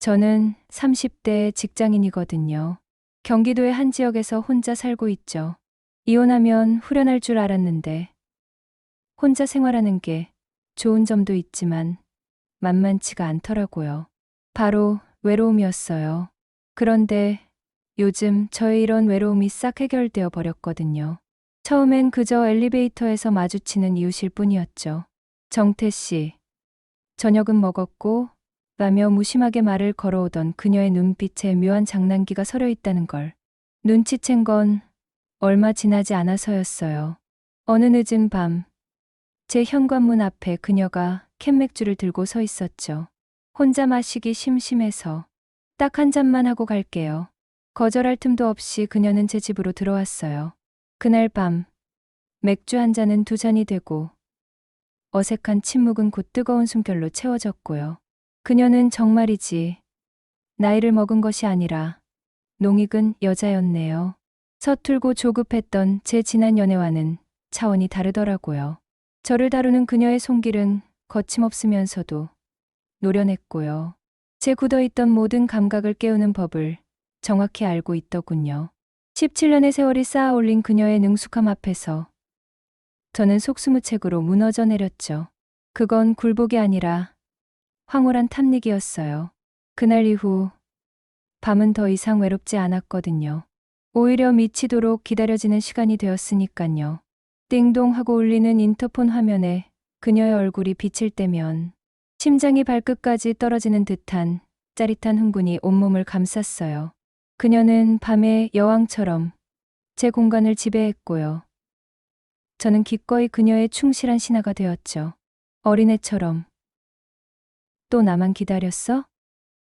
저는 30대 직장인이거든요. 경기도의 한 지역에서 혼자 살고 있죠. 이혼하면 후련할 줄 알았는데 혼자 생활하는 게 좋은 점도 있지만 만만치가 않더라고요. 바로 외로움이었어요. 그런데 요즘 저의 이런 외로움이 싹 해결되어 버렸거든요. 처음엔 그저 엘리베이터에서 마주치는 이웃일 뿐이었죠. 정태 씨, 저녁은 먹었고? 라며 무심하게 말을 걸어오던 그녀의 눈빛에 묘한 장난기가 서려 있다는 걸 눈치챈 건 얼마 지나지 않아서였어요. 어느 늦은 밤, 제 현관문 앞에 그녀가 캔맥주를 들고 서 있었죠. 혼자 마시기 심심해서 딱 한 잔만 하고 갈게요. 거절할 틈도 없이 그녀는 제 집으로 들어왔어요. 그날 밤, 맥주 한 잔은 두 잔이 되고 어색한 침묵은 곧 뜨거운 숨결로 채워졌고요. 그녀는 정말이지 나이를 먹은 것이 아니라 농익은 여자였네요. 서툴고 조급했던 제 지난 연애와는 차원이 다르더라고요. 저를 다루는 그녀의 손길은 거침없으면서도 노련했고요. 제 굳어있던 모든 감각을 깨우는 법을 정확히 알고 있더군요. 17년의 세월이 쌓아 올린 그녀의 능숙함 앞에서 저는 속수무책으로 무너져 내렸죠. 그건 굴복이 아니라 황홀한 탐닉이었어요. 그날 이후 밤은 더 이상 외롭지 않았거든요. 오히려 미치도록 기다려지는 시간이 되었으니깐요. 띵동 하고 울리는 인터폰 화면에 그녀의 얼굴이 비칠 때면 심장이 발끝까지 떨어지는 듯한 짜릿한 흥분이 온몸을 감쌌어요. 그녀는 밤의 여왕처럼 제 공간을 지배했고요. 저는 기꺼이 그녀의 충실한 신하가 되었죠. 어린애처럼. 또 나만 기다렸어?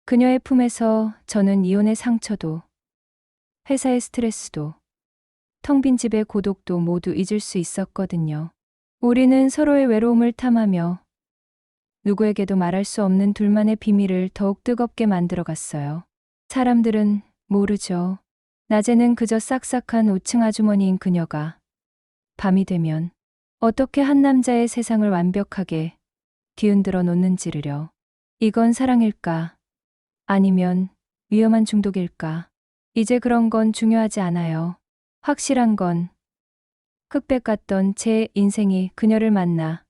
그녀의 품에서 저는 이혼의 상처도, 회사의 스트레스도, 텅 빈 집의 고독도 모두 잊을 수 있었거든요. 우리는 서로의 외로움을 탐하며 누구에게도 말할 수 없는 둘만의 비밀을 더욱 뜨겁게 만들어갔어요. 사람들은 모르죠. 낮에는 그저 싹싹한 5층 아주머니인 그녀가 밤이 되면 어떻게 한 남자의 세상을 완벽하게 뒤흔들어 놓는지를요. 이건 사랑일까? 아니면 위험한 중독일까? 이제 그런 건 중요하지 않아요. 확실한 건 흑백 같던 제 인생이 그녀를 만나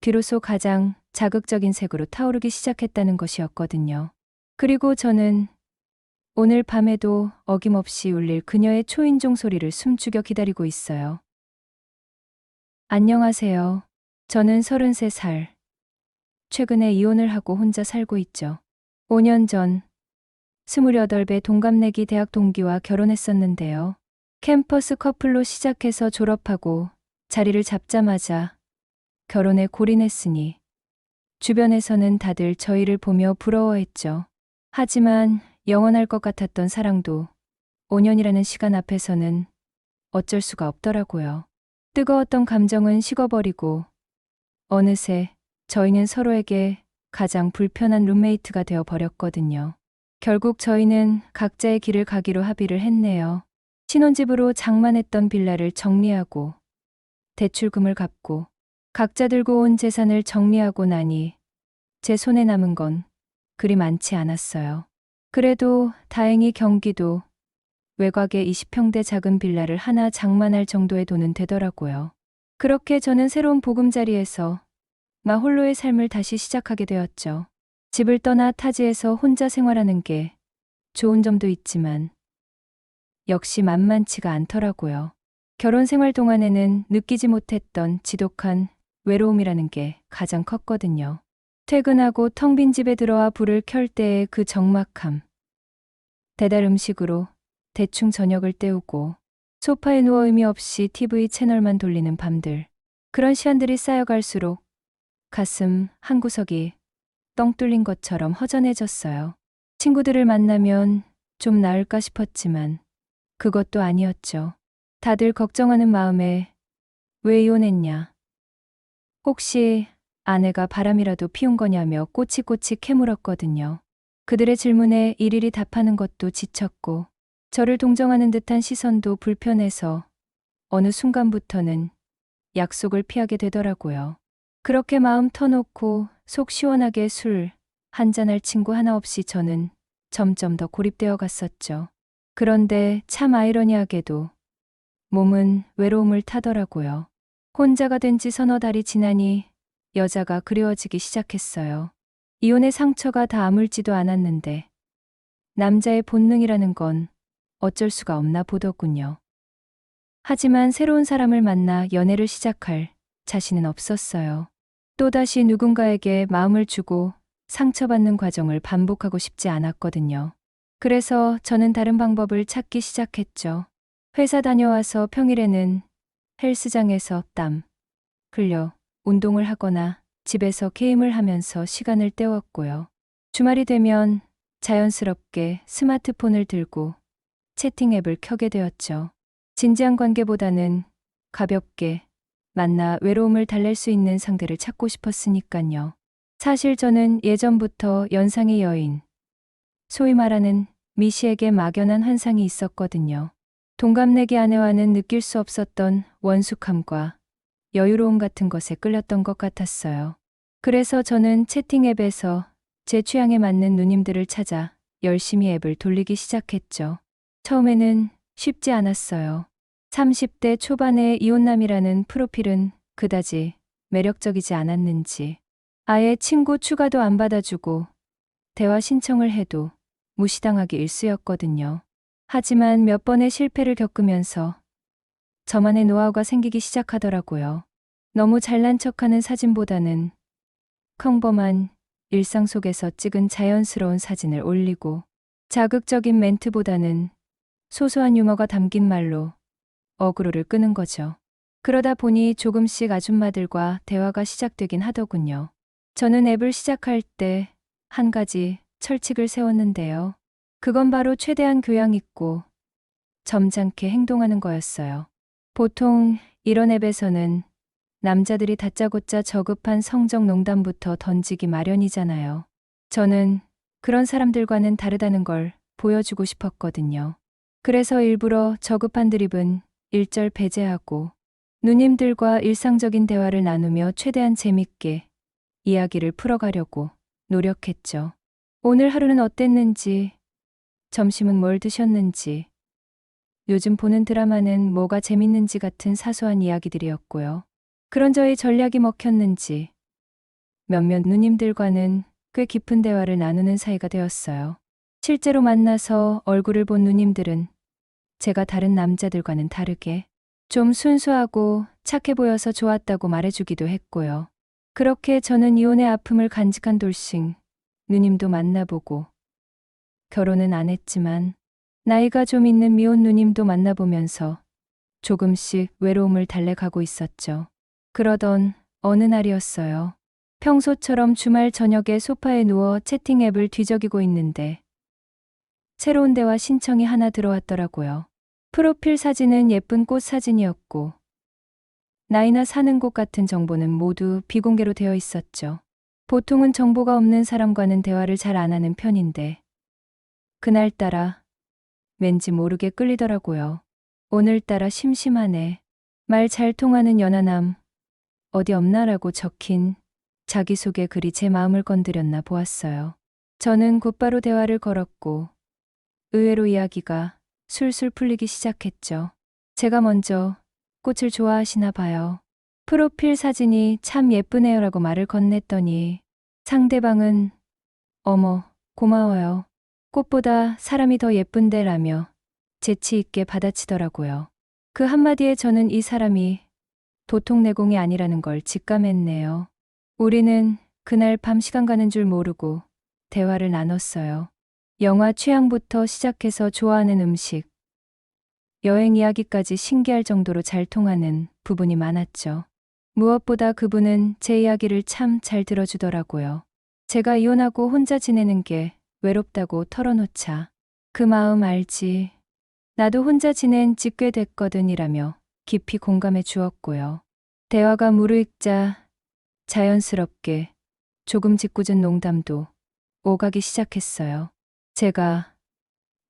비로소 가장 자극적인 색으로 타오르기 시작했다는 것이었거든요. 그리고 저는 오늘 밤에도 어김없이 울릴 그녀의 초인종 소리를 숨죽여 기다리고 있어요. 안녕하세요. 저는 33살. 최근에 이혼을 하고 혼자 살고 있죠. 5년 전 28배 동갑내기 대학 동기와 결혼했었는데요. 캠퍼스 커플로 시작해서 졸업하고 자리를 잡자마자 결혼에 골인했으니 주변에서는 다들 저희를 보며 부러워했죠. 하지만 영원할 것 같았던 사랑도 5년이라는 시간 앞에서는 어쩔 수가 없더라고요. 뜨거웠던 감정은 식어버리고 어느새 저희는 서로에게 가장 불편한 룸메이트가 되어 버렸거든요. 결국 저희는 각자의 길을 가기로 합의를 했네요. 신혼집으로 장만했던 빌라를 정리하고 대출금을 갚고 각자 들고 온 재산을 정리하고 나니 제 손에 남은 건 그리 많지 않았어요. 그래도 다행히 경기도 외곽의 20평대 작은 빌라를 하나 장만할 정도의 돈은 되더라고요. 그렇게 저는 새로운 보금자리에서 나 홀로의 삶을 다시 시작하게 되었죠. 집을 떠나 타지에서 혼자 생활하는 게 좋은 점도 있지만 역시 만만치가 않더라고요. 결혼 생활 동안에는 느끼지 못했던 지독한 외로움이라는 게 가장 컸거든요. 퇴근하고 텅 빈 집에 들어와 불을 켤 때의 그 적막함. 배달 음식으로 대충 저녁을 때우고 소파에 누워 의미 없이 TV 채널만 돌리는 밤들. 그런 시간들이 쌓여갈수록 가슴 한 구석이 뻥 뚫린 것처럼 허전해졌어요. 친구들을 만나면 좀 나을까 싶었지만 그것도 아니었죠. 다들 걱정하는 마음에 왜 이혼했냐? 혹시 아내가 바람이라도 피운 거냐며 꼬치꼬치 캐물었거든요. 그들의 질문에 일일이 답하는 것도 지쳤고 저를 동정하는 듯한 시선도 불편해서 어느 순간부터는 약속을 피하게 되더라고요. 그렇게 마음 터놓고 속 시원하게 술 한잔할 친구 하나 없이 저는 점점 더 고립되어 갔었죠. 그런데 참 아이러니하게도 몸은 외로움을 타더라고요. 혼자가 된 지 서너 달이 지나니 여자가 그리워지기 시작했어요. 이혼의 상처가 다 아물지도 않았는데 남자의 본능이라는 건 어쩔 수가 없나 보더군요. 하지만 새로운 사람을 만나 연애를 시작할 자신은 없었어요. 또다시 누군가에게 마음을 주고 상처받는 과정을 반복하고 싶지 않았거든요. 그래서 저는 다른 방법을 찾기 시작했죠. 회사 다녀와서 평일에는 헬스장에서 땀 흘려 운동을 하거나 집에서 게임을 하면서 시간을 때웠고요. 주말이 되면 자연스럽게 스마트폰을 들고 채팅 앱을 켜게 되었죠. 진지한 관계보다는 가볍게 만나 외로움을 달랠 수 있는 상대를 찾고 싶었으니까요. 사실 저는 예전부터 연상의 여인, 소위 말하는 미시에게 막연한 환상이 있었거든요. 동갑내기 아내와는 느낄 수 없었던 원숙함과 여유로움 같은 것에 끌렸던 것 같았어요. 그래서 저는 채팅 앱에서 제 취향에 맞는 누님들을 찾아 열심히 앱을 돌리기 시작했죠. 처음에는 쉽지 않았어요. 30대 초반의 이혼남이라는 프로필은 그다지 매력적이지 않았는지 아예 친구 추가도 안 받아주고 대화 신청을 해도 무시당하기 일쑤였거든요. 하지만 몇 번의 실패를 겪으면서 저만의 노하우가 생기기 시작하더라고요. 너무 잘난 척하는 사진보다는 평범한 일상 속에서 찍은 자연스러운 사진을 올리고 자극적인 멘트보다는 소소한 유머가 담긴 말로 어그로를 끄는 거죠. 그러다 보니 조금씩 아줌마들과 대화가 시작되긴 하더군요. 저는 앱을 시작할 때 한 가지 철칙을 세웠는데요. 그건 바로 최대한 교양 있고 점잖게 행동하는 거였어요. 보통 이런 앱에서는 남자들이 다짜고짜 저급한 성적 농담부터 던지기 마련이잖아요. 저는 그런 사람들과는 다르다는 걸 보여주고 싶었거든요. 그래서 일부러 저급한 드립은 일절 배제하고 누님들과 일상적인 대화를 나누며 최대한 재밌게 이야기를 풀어가려고 노력했죠. 오늘 하루는 어땠는지, 점심은 뭘 드셨는지, 요즘 보는 드라마는 뭐가 재밌는지 같은 사소한 이야기들이었고요. 그런 저의 전략이 먹혔는지 몇몇 누님들과는 꽤 깊은 대화를 나누는 사이가 되었어요. 실제로 만나서 얼굴을 본 누님들은 제가 다른 남자들과는 다르게 좀 순수하고 착해 보여서 좋았다고 말해주기도 했고요. 그렇게 저는 이혼의 아픔을 간직한 돌싱 누님도 만나보고 결혼은 안 했지만 나이가 좀 있는 미혼 누님도 만나보면서 조금씩 외로움을 달래가고 있었죠. 그러던 어느 날이었어요. 평소처럼 주말 저녁에 소파에 누워 채팅 앱을 뒤적이고 있는데 새로운 대화 신청이 하나 들어왔더라고요. 프로필 사진은 예쁜 꽃 사진이었고 나이나 사는 곳 같은 정보는 모두 비공개로 되어 있었죠. 보통은 정보가 없는 사람과는 대화를 잘 안 하는 편인데 그날따라 왠지 모르게 끌리더라고요. 오늘따라 심심하네. 말 잘 통하는 연하남 어디 없나라고 적힌 자기소개 글이 제 마음을 건드렸나 보았어요. 저는 곧바로 대화를 걸었고 의외로 이야기가 술술 풀리기 시작했죠. 제가 먼저 꽃을 좋아하시나 봐요. 프로필 사진이 참 예쁘네요라고 말을 건넸더니 상대방은 어머, 고마워요. 꽃보다 사람이 더 예쁜데라며 재치 있게 받아치더라고요. 그 한마디에 저는 이 사람이 도통내공이 아니라는 걸 직감했네요. 우리는 그날 밤 시간 가는 줄 모르고 대화를 나눴어요. 영화 취향부터 시작해서 좋아하는 음식, 여행 이야기까지 신기할 정도로 잘 통하는 부분이 많았죠. 무엇보다 그분은 제 이야기를 참 잘 들어주더라고요. 제가 이혼하고 혼자 지내는 게 외롭다고 털어놓자 그 마음 알지. 나도 혼자 지낸 지 꽤 됐거든이라며 깊이 공감해 주었고요. 대화가 무르익자 자연스럽게 조금 짓궂은 농담도 오가기 시작했어요. 제가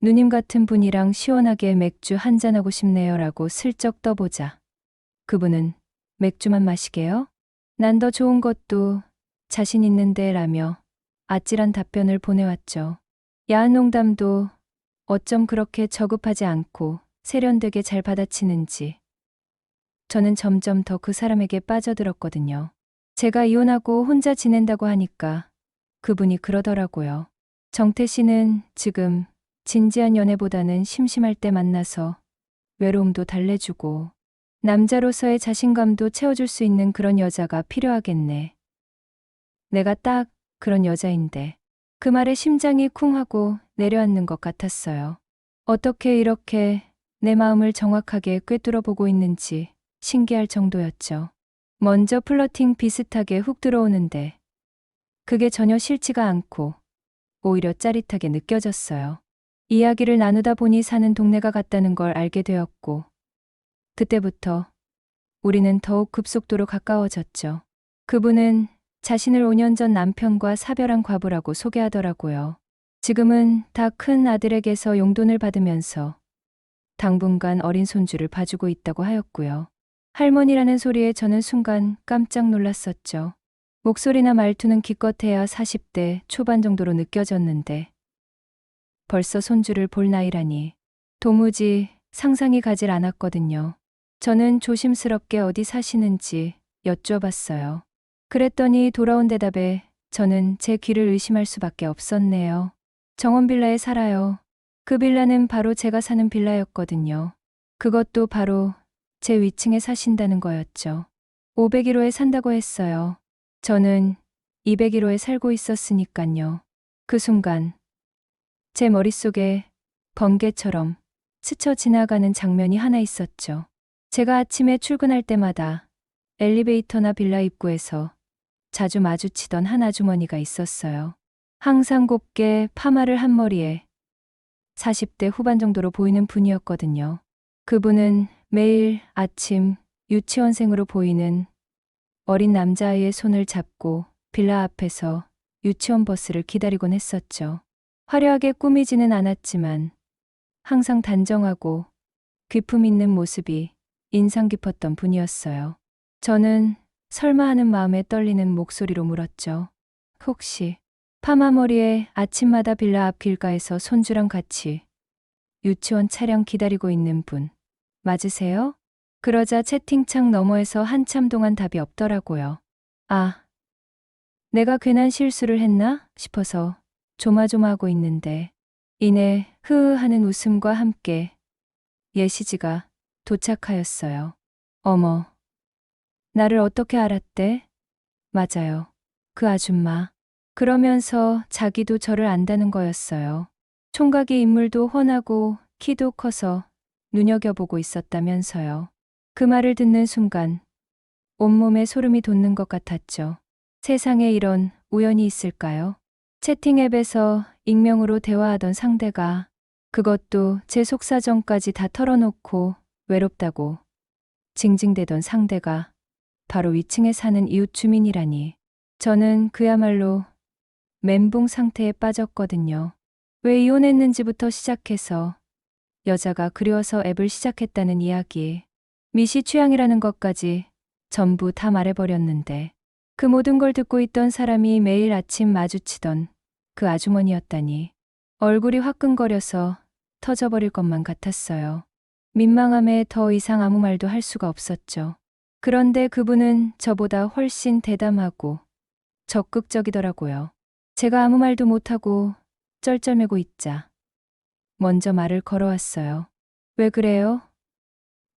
누님 같은 분이랑 시원하게 맥주 한잔하고 싶네요라고 슬쩍 떠보자 그분은 맥주만 마시게요? 난 더 좋은 것도 자신 있는데 라며 아찔한 답변을 보내왔죠. 야한 농담도 어쩜 그렇게 저급하지 않고 세련되게 잘 받아치는지. 저는 점점 더 그 사람에게 빠져들었거든요. 제가 이혼하고 혼자 지낸다고 하니까 그분이 그러더라고요. 정태 씨는 지금 진지한 연애보다는 심심할 때 만나서 외로움도 달래주고 남자로서의 자신감도 채워줄 수 있는 그런 여자가 필요하겠네. 내가 딱 그런 여자인데. 그 말에 심장이 쿵 하고 내려앉는 것 같았어요. 어떻게 이렇게 내 마음을 정확하게 꿰뚫어 보고 있는지 신기할 정도였죠. 먼저 플러팅 비슷하게 훅 들어오는데 그게 전혀 싫지가 않고 오히려 짜릿하게 느껴졌어요. 이야기를 나누다 보니 사는 동네가 같다는 걸 알게 되었고 그때부터 우리는 더욱 급속도로 가까워졌죠. 그분은 자신을 5년 전 남편과 사별한 과부라고 소개하더라고요. 지금은 다 큰 아들에게서 용돈을 받으면서 당분간 어린 손주를 봐주고 있다고 하였고요. 할머니라는 소리에 저는 순간 깜짝 놀랐었죠. 목소리나 말투는 기껏해야 40대 초반 정도로 느껴졌는데 벌써 손주를 볼 나이라니 도무지 상상이 가질 않았거든요. 저는 조심스럽게 어디 사시는지 여쭤봤어요. 그랬더니 돌아온 대답에 저는 제 귀를 의심할 수밖에 없었네요. 정원빌라에 살아요. 그 빌라는 바로 제가 사는 빌라였거든요. 그것도 바로 제 위층에 사신다는 거였죠. 501호에 산다고 했어요. 저는 201호에 살고 있었으니깐요. 그 순간 제 머릿속에 번개처럼 스쳐 지나가는 장면이 하나 있었죠. 제가 아침에 출근할 때마다 엘리베이터나 빌라 입구에서 자주 마주치던 한 아주머니가 있었어요. 항상 곱게 파마를 한 머리에 40대 후반 정도로 보이는 분이었거든요. 그분은 매일 아침 유치원생으로 보이는 어린 남자아이의 손을 잡고 빌라 앞에서 유치원 버스를 기다리곤 했었죠. 화려하게 꾸미지는 않았지만 항상 단정하고 귀품 있는 모습이 인상 깊었던 분이었어요. 저는 설마 하는 마음에 떨리는 목소리로 물었죠. 혹시 파마머리에 아침마다 빌라 앞 길가에서 손주랑 같이 유치원 차량 기다리고 있는 분 맞으세요? 그러자 채팅창 너머에서 한참 동안 답이 없더라고요. 아, 내가 괜한 실수를 했나 싶어서 조마조마하고 있는데 이내 흐흐 하는 웃음과 함께 예시지가 도착하였어요. 어머, 나를 어떻게 알았대? 맞아요. 그 아줌마. 그러면서 자기도 저를 안다는 거였어요. 총각이 인물도 훤하고 키도 커서 눈여겨보고 있었다면서요. 그 말을 듣는 순간 온몸에 소름이 돋는 것 같았죠. 세상에 이런 우연이 있을까요? 채팅 앱에서 익명으로 대화하던 상대가 그것도 제 속사정까지 다 털어놓고 외롭다고 징징대던 상대가 바로 위층에 사는 이웃 주민이라니. 저는 그야말로 멘붕 상태에 빠졌거든요. 왜 이혼했는지부터 시작해서 여자가 그리워서 앱을 시작했다는 이야기, 미시 취향이라는 것까지 전부 다 말해버렸는데 그 모든 걸 듣고 있던 사람이 매일 아침 마주치던 그 아주머니였다니. 얼굴이 화끈거려서 터져버릴 것만 같았어요. 민망함에 더 이상 아무 말도 할 수가 없었죠. 그런데 그분은 저보다 훨씬 대담하고 적극적이더라고요. 제가 아무 말도 못하고 쩔쩔매고 있자 먼저 말을 걸어왔어요. 왜 그래요?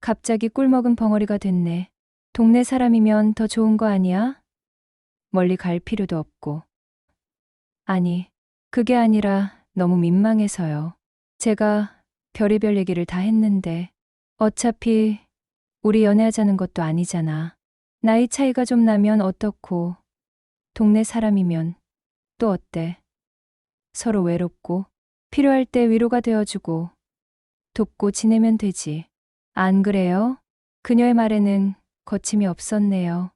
갑자기 꿀먹은 벙어리가 됐네. 동네 사람이면 더 좋은 거 아니야? 멀리 갈 필요도 없고. 아니, 그게 아니라 너무 민망해서요. 제가 별의별 얘기를 다 했는데 어차피 우리 연애하자는 것도 아니잖아. 나이 차이가 좀 나면 어떻고 동네 사람이면 또 어때? 서로 외롭고 필요할 때 위로가 되어주고 돕고 지내면 되지. 안 그래요? 그녀의 말에는 거침이 없었네요.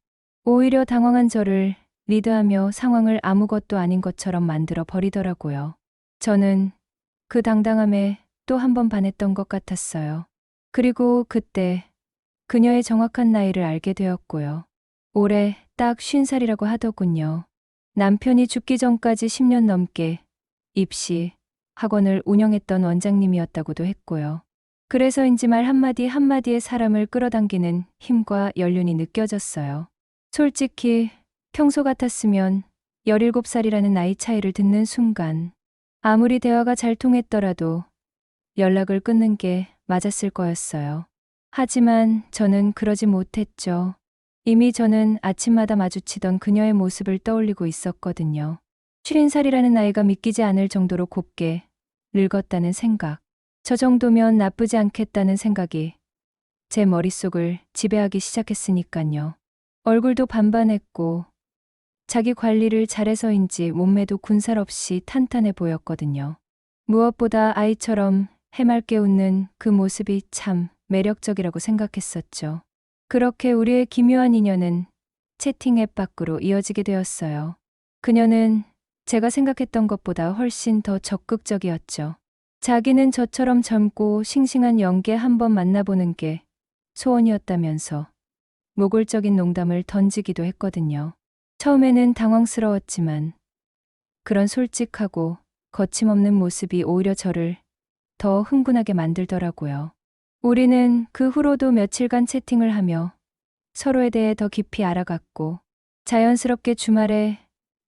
오히려 당황한 저를 리드하며 상황을 아무것도 아닌 것처럼 만들어 버리더라고요. 저는 그 당당함에 또 한 번 반했던 것 같았어요. 그리고 그때 그녀의 정확한 나이를 알게 되었고요. 올해 딱 50살이라고 하더군요. 남편이 죽기 전까지 10년 넘게 입시 학원을 운영했던 원장님이었다고도 했고요. 그래서인지 말 한마디 한마디에 사람을 끌어당기는 힘과 연륜이 느껴졌어요. 솔직히 평소 같았으면 17살이라는 나이 차이를 듣는 순간 아무리 대화가 잘 통했더라도 연락을 끊는 게 맞았을 거였어요. 하지만 저는 그러지 못했죠. 이미 저는 아침마다 마주치던 그녀의 모습을 떠올리고 있었거든요. 50살이라는 나이가 믿기지 않을 정도로 곱게 늙었다는 생각. 저 정도면 나쁘지 않겠다는 생각이 제 머릿속을 지배하기 시작했으니깐요. 얼굴도 반반했고 자기 관리를 잘해서인지 몸매도 군살 없이 탄탄해 보였거든요. 무엇보다 아이처럼 해맑게 웃는 그 모습이 참 매력적이라고 생각했었죠. 그렇게 우리의 기묘한 인연은 채팅 앱 밖으로 이어지게 되었어요. 그녀는 제가 생각했던 것보다 훨씬 더 적극적이었죠. 자기는 저처럼 젊고 싱싱한 영계 한번 만나보는 게 소원이었다면서 모골적인 농담을 던지기도 했거든요. 처음에는 당황스러웠지만 그런 솔직하고 거침없는 모습이 오히려 저를 더 흥분하게 만들더라고요. 우리는 그 후로도 며칠간 채팅을 하며 서로에 대해 더 깊이 알아갔고 자연스럽게 주말에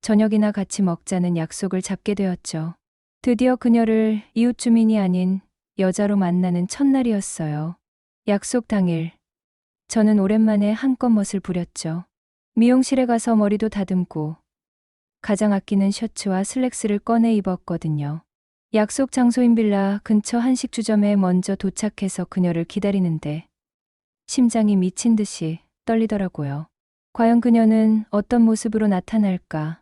저녁이나 같이 먹자는 약속을 잡게 되었죠. 드디어 그녀를 이웃 주민이 아닌 여자로 만나는 첫날이었어요. 약속 당일 저는 오랜만에 한껏 멋을 부렸죠. 미용실에 가서 머리도 다듬고 가장 아끼는 셔츠와 슬랙스를 꺼내 입었거든요. 약속 장소인 빌라 근처 한식주점에 먼저 도착해서 그녀를 기다리는데 심장이 미친 듯이 떨리더라고요. 과연 그녀는 어떤 모습으로 나타날까?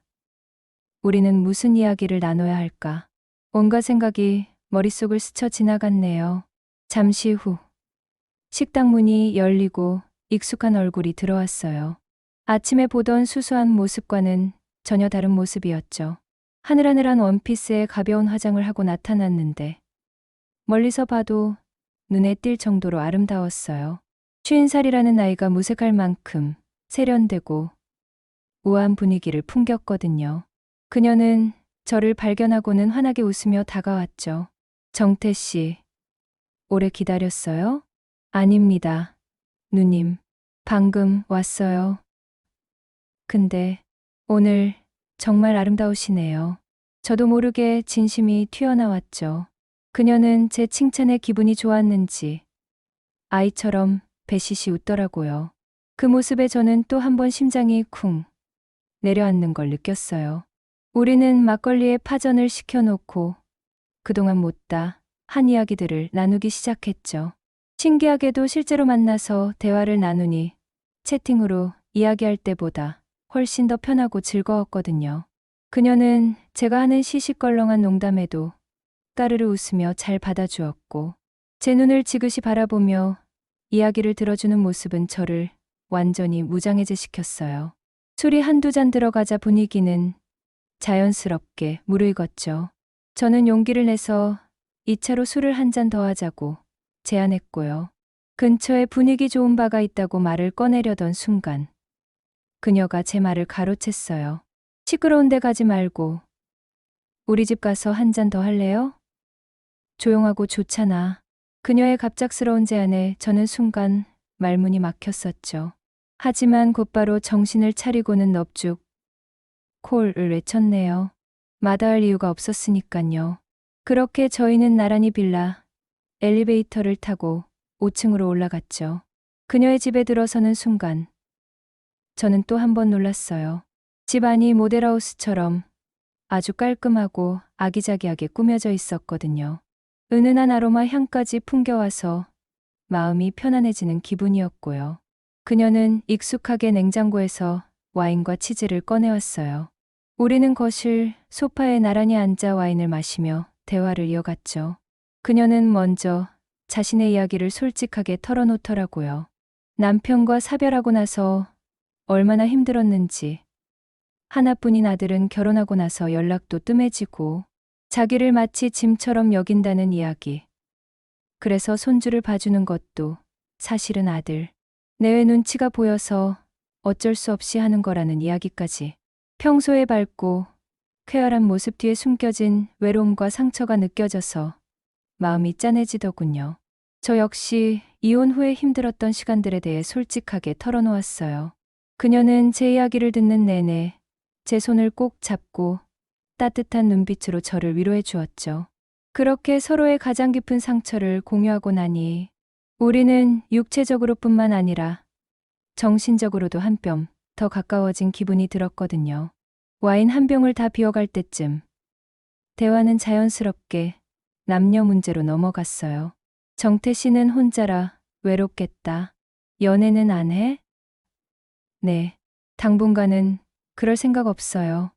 우리는 무슨 이야기를 나눠야 할까? 온갖 생각이 머릿속을 스쳐 지나갔네요. 잠시 후 식당 문이 열리고 익숙한 얼굴이 들어왔어요. 아침에 보던 수수한 모습과는 전혀 다른 모습이었죠. 하늘하늘한 원피스에 가벼운 화장을 하고 나타났는데 멀리서 봐도 눈에 띌 정도로 아름다웠어요. 50살이라는 나이가 무색할 만큼 세련되고 우아한 분위기를 풍겼거든요. 그녀는 저를 발견하고는 환하게 웃으며 다가왔죠. 정태 씨, 오래 기다렸어요? 아닙니다. 누님, 방금 왔어요. 근데 오늘 정말 아름다우시네요. 저도 모르게 진심이 튀어나왔죠. 그녀는 제 칭찬에 기분이 좋았는지 아이처럼 배시시 웃더라고요. 그 모습에 저는 또 한 번 심장이 쿵 내려앉는 걸 느꼈어요. 우리는 막걸리에 파전을 시켜놓고 그동안 못다 한 이야기들을 나누기 시작했죠. 신기하게도 실제로 만나서 대화를 나누니 채팅으로 이야기할 때보다 훨씬 더 편하고 즐거웠거든요. 그녀는 제가 하는 시시껄렁한 농담에도 까르르 웃으며 잘 받아주었고 제 눈을 지그시 바라보며 이야기를 들어주는 모습은 저를 완전히 무장해제시켰어요. 술이 한두 잔 들어가자 분위기는 자연스럽게 무르익었죠. 저는 용기를 내서 2차로 술을 한 잔 더 하자고 제안했고요. 근처에 분위기 좋은 바가 있다고 말을 꺼내려던 순간 그녀가 제 말을 가로챘어요. 시끄러운 데 가지 말고 우리 집 가서 한 잔 더 할래요? 조용하고 좋잖아. 그녀의 갑작스러운 제안에 저는 순간 말문이 막혔었죠. 하지만 곧바로 정신을 차리고는 넙죽 콜을 외쳤네요. 마다할 이유가 없었으니깐요. 그렇게 저희는 나란히 빌라 엘리베이터를 타고 5층으로 올라갔죠. 그녀의 집에 들어서는 순간 저는 또 한 번 놀랐어요. 집 안이 모델하우스처럼 아주 깔끔하고 아기자기하게 꾸며져 있었거든요. 은은한 아로마 향까지 풍겨와서 마음이 편안해지는 기분이었고요. 그녀는 익숙하게 냉장고에서 와인과 치즈를 꺼내왔어요. 우리는 거실 소파에 나란히 앉아 와인을 마시며 대화를 이어갔죠. 그녀는 먼저 자신의 이야기를 솔직하게 털어놓더라고요. 남편과 사별하고 나서 얼마나 힘들었는지, 하나뿐인 아들은 결혼하고 나서 연락도 뜸해지고 자기를 마치 짐처럼 여긴다는 이야기. 그래서 손주를 봐주는 것도 사실은 아들. 내외 눈치가 보여서 어쩔 수 없이 하는 거라는 이야기까지. 평소에 밝고 쾌활한 모습 뒤에 숨겨진 외로움과 상처가 느껴져서 마음이 짠해지더군요. 저 역시 이혼 후에 힘들었던 시간들에 대해 솔직하게 털어놓았어요. 그녀는 제 이야기를 듣는 내내 제 손을 꼭 잡고 따뜻한 눈빛으로 저를 위로해 주었죠. 그렇게 서로의 가장 깊은 상처를 공유하고 나니 우리는 육체적으로뿐만 아니라 정신적으로도 한 뼘 더 가까워진 기분이 들었거든요. 와인 한 병을 다 비워갈 때쯤 대화는 자연스럽게 남녀 문제로 넘어갔어요. 정태 씨는 혼자라 외롭겠다. 연애는 안 해? 네. 당분간은 그럴 생각 없어요.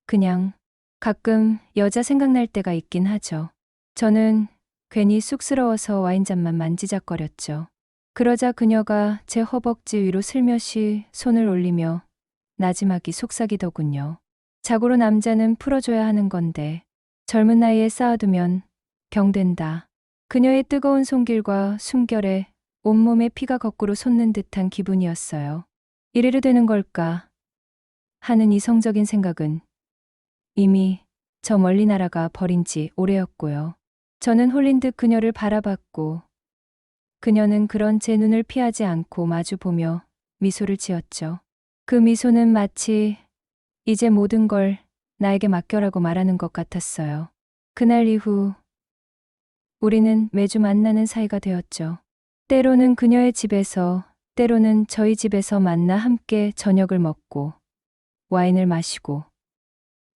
그냥 가끔 여자 생각날 때가 있긴 하죠. 저는 괜히 쑥스러워서 와인잔만 만지작거렸죠. 그러자 그녀가 제 허벅지 위로 슬며시 손을 올리며 나지막이 속삭이더군요. 자고로 남자는 풀어줘야 하는 건데 젊은 나이에 쌓아두면 병된다. 그녀의 뜨거운 손길과 숨결에 온몸에 피가 거꾸로 솟는 듯한 기분이었어요. 이래도 되는 걸까 하는 이성적인 생각은 이미 저 멀리 날아가 버린 지 오래였고요. 저는 홀린 듯 그녀를 바라봤고 그녀는 그런 제 눈을 피하지 않고 마주보며 미소를 지었죠. 그 미소는 마치 이제 모든 걸 나에게 맡겨라고 말하는 것 같았어요. 그날 이후 우리는 매주 만나는 사이가 되었죠. 때로는 그녀의 집에서, 때로는 저희 집에서 만나 함께 저녁을 먹고 와인을 마시고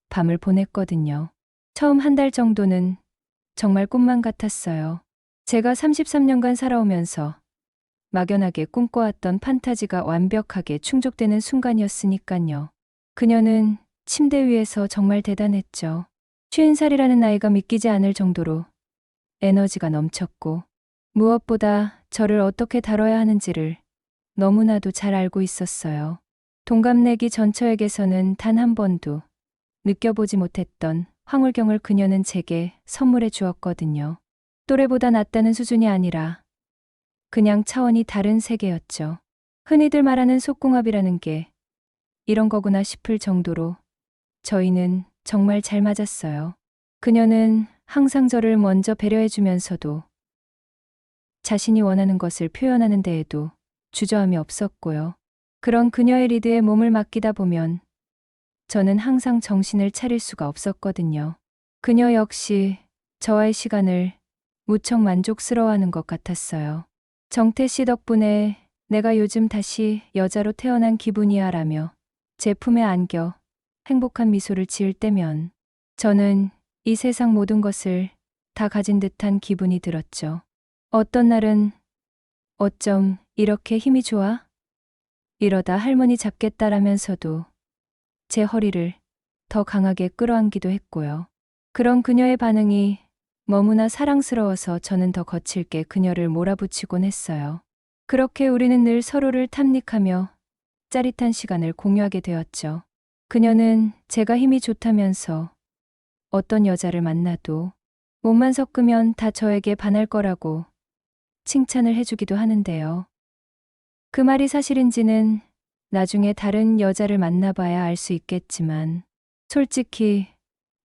밤을 보냈거든요. 처음 한 달 정도는 정말 꿈만 같았어요. 제가 33년간 살아오면서 막연하게 꿈꿔왔던 판타지가 완벽하게 충족되는 순간이었으니깐요. 그녀는 침대 위에서 정말 대단했죠. 50살이라는 나이가 믿기지 않을 정도로 에너지가 넘쳤고 무엇보다 저를 어떻게 다뤄야 하는지를 너무나도 잘 알고 있었어요. 동갑내기 전처에게서는 단 한 번도 느껴보지 못했던 황홀경을 그녀는 제게 선물해 주었거든요. 또래보다 낫다는 수준이 아니라 그냥 차원이 다른 세계였죠. 흔히들 말하는 속궁합이라는 게 이런 거구나 싶을 정도로 저희는 정말 잘 맞았어요. 그녀는 항상 저를 먼저 배려해 주면서도 자신이 원하는 것을 표현하는 데에도 주저함이 없었고요. 그런 그녀의 리드에 몸을 맡기다 보면 저는 항상 정신을 차릴 수가 없었거든요. 그녀 역시 저와의 시간을 무척 만족스러워하는 것 같았어요. 정태 씨 덕분에 내가 요즘 다시 여자로 태어난 기분이야 라며 제 품에 안겨 행복한 미소를 지을 때면 저는 이 세상 모든 것을 다 가진 듯한 기분이 들었죠. 어떤 날은 어쩜 이렇게 힘이 좋아? 이러다 할머니 잡겠다라면서도 제 허리를 더 강하게 끌어안기도 했고요. 그런 그녀의 반응이 너무나 사랑스러워서 저는 더 거칠게 그녀를 몰아붙이곤 했어요. 그렇게 우리는 늘 서로를 탐닉하며 짜릿한 시간을 공유하게 되었죠. 그녀는 제가 힘이 좋다면서 어떤 여자를 만나도 몸만 섞으면 다 저에게 반할 거라고 칭찬을 해주기도 하는데요. 그 말이 사실인지는 나중에 다른 여자를 만나봐야 알 수 있겠지만 솔직히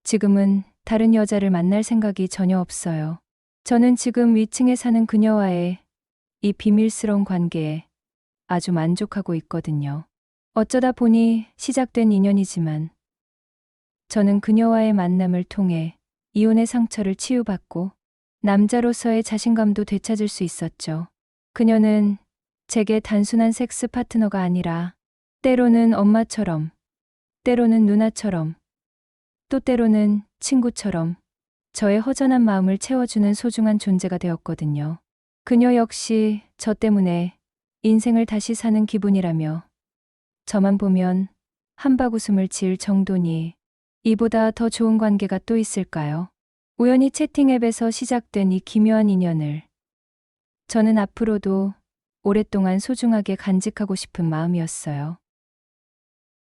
지금은 다른 여자를 만날 생각이 전혀 없어요. 저는 지금 위층에 사는 그녀와의 이 비밀스러운 관계에 아주 만족하고 있거든요. 어쩌다 보니 시작된 인연이지만 저는 그녀와의 만남을 통해 이혼의 상처를 치유받고 남자로서의 자신감도 되찾을 수 있었죠. 그녀는 제게 단순한 섹스 파트너가 아니라 때로는 엄마처럼, 때로는 누나처럼, 또 때로는 친구처럼 저의 허전한 마음을 채워주는 소중한 존재가 되었거든요. 그녀 역시 저 때문에 인생을 다시 사는 기분이라며 저만 보면 한바구음을 지을 정도니 이보다 더 좋은 관계가 또 있을까요? 우연히 채팅 앱에서 시작된 이 기묘한 인연을 저는 앞으로도 오랫동안 소중하게 간직하고 싶은 마음이었어요.